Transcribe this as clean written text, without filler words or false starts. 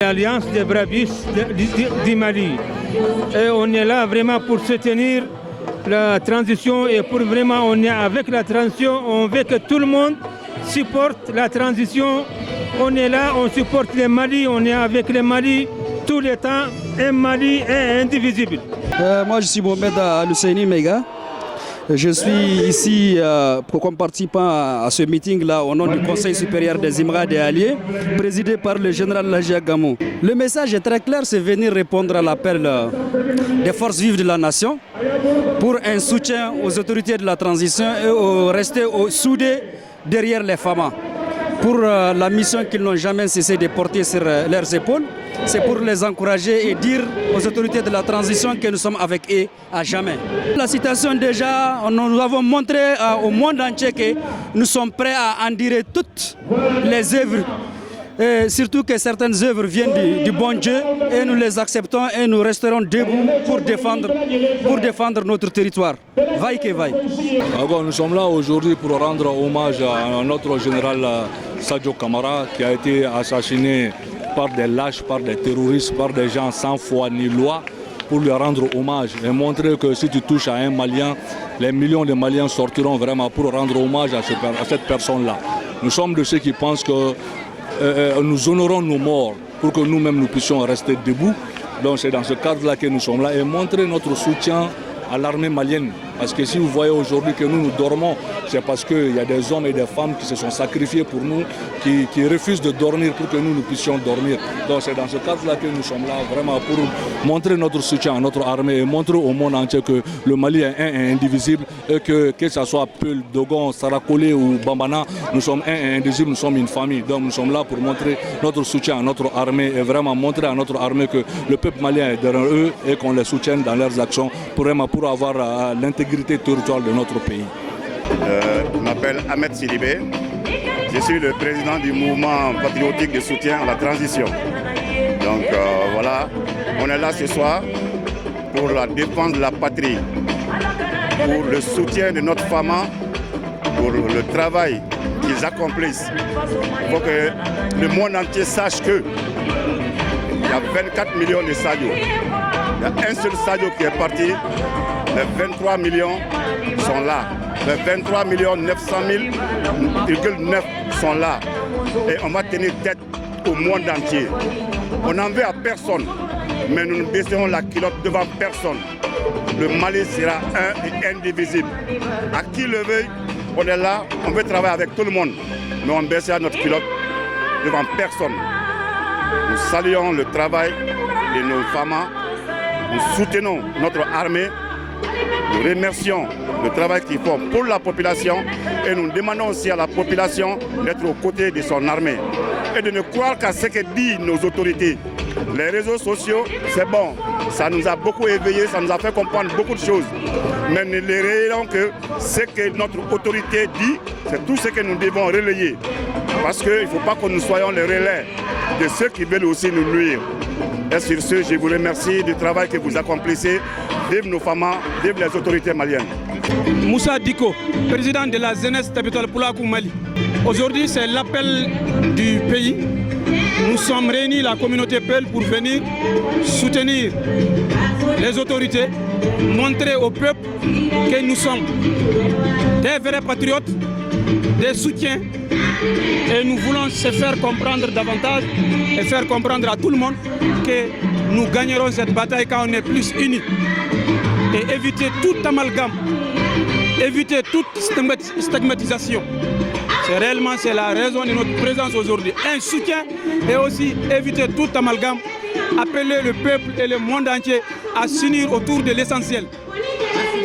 L'Alliance des bravistes du Mali. Et on est là vraiment pour soutenir la transition et pour vraiment on est avec la transition, on veut que tout le monde supporte la transition. On est là, on supporte le Mali, on est avec le Mali tout le temps. Un Mali est indivisible. Moi je suis Mohamed Al-Husseini Mega. Je suis ici comme participant à ce meeting-là au nom du Conseil supérieur des Imrades et Alliés, présidé par le général Ladji Gamou. Le message est très clair, c'est venir répondre à l'appel des forces vives de la nation pour un soutien aux autorités de la transition et rester soudés derrière les FAMA. Pour la mission qu'ils n'ont jamais cessé de porter sur leurs épaules, c'est pour les encourager et dire aux autorités de la transition que nous sommes avec eux à jamais. La situation déjà, nous avons montré au monde entier que nous sommes prêts à endurer toutes les œuvres, et surtout que certaines œuvres viennent du bon Dieu et nous les acceptons et nous resterons debout pour défendre notre territoire. Vaille que vaille. Nous sommes là aujourd'hui pour rendre hommage à notre général Sadio Camara qui a été assassiné par des lâches, par des terroristes, par des gens sans foi ni loi, pour lui rendre hommage et montrer que si tu touches à un Malien, les millions de Maliens sortiront vraiment pour rendre hommage à cette personne-là. Nous sommes de ceux qui pensent que nous honorons nos morts pour que nous-mêmes nous puissions rester debout. Donc c'est dans ce cadre-là que nous sommes là et montrer notre soutien à l'armée malienne. Parce que si vous voyez aujourd'hui que nous dormons, c'est parce qu'il y a des hommes et des femmes qui se sont sacrifiés pour nous, qui refusent de dormir pour que nous puissions dormir. Donc c'est dans ce cadre-là que nous sommes là vraiment pour montrer notre soutien à notre armée et montrer au monde entier que le Mali est un et indivisible et que ce soit Peul, Dogon, Sarakole ou Bambana, nous sommes un et indivisible, nous sommes une famille. Donc nous sommes là pour montrer notre soutien à notre armée et vraiment montrer à notre armée que le peuple malien est derrière eux et qu'on les soutienne dans leurs actions pour avoir l'intégrité territoriale de notre pays. Je m'appelle Ahmed Sidibé, je suis le président du mouvement patriotique de soutien à la transition. Donc voilà, on est là ce soir pour la défense de la patrie, pour le soutien de notre FAMA, pour le travail qu'ils accomplissent. Il faut que le monde entier sache qu'il y a 24 millions de Sadio. Il y a un seul Sadio qui est parti, les 23 millions sont là. Les 23 millions 900 000,9 sont là. Et on va tenir tête au monde entier. On n'en veut à personne, mais nous ne baisserons la culotte devant personne. Le Mali sera un et indivisible. À qui le veuille, on est là, on veut travailler avec tout le monde, mais on baissera notre culotte devant personne. Nous saluons le travail de nos FAMA, nous soutenons notre armée. Nous remercions le travail qu'ils font pour la population et nous demandons aussi à la population d'être aux côtés de son armée et de ne croire qu'à ce que disent nos autorités. Les réseaux sociaux, c'est bon, ça nous a beaucoup éveillés, ça nous a fait comprendre beaucoup de choses. Mais ne les relayons que ce que notre autorité dit, c'est tout ce que nous devons relayer. Parce qu'il ne faut pas que nous soyons les relais de ceux qui veulent aussi nous nuire. Et sur ce, je vous remercie du travail que vous accomplissez. Vive nos FAMA, vive les autorités maliennes. Moussa Diko, président de la jeunesse Tabital Poulakou Mali. Aujourd'hui, c'est l'appel du pays. Nous sommes réunis, la communauté Peul, pour venir soutenir les autorités, montrer au peuple que nous sommes des vrais patriotes, des soutiens. Et nous voulons se faire comprendre davantage et faire comprendre à tout le monde que nous gagnerons cette bataille quand on est plus unis. Et éviter tout amalgame, éviter toute stigmatisation. C'est la raison de notre présence aujourd'hui. Un soutien et aussi éviter tout amalgame. Appeler le peuple et le monde entier à s'unir autour de l'essentiel.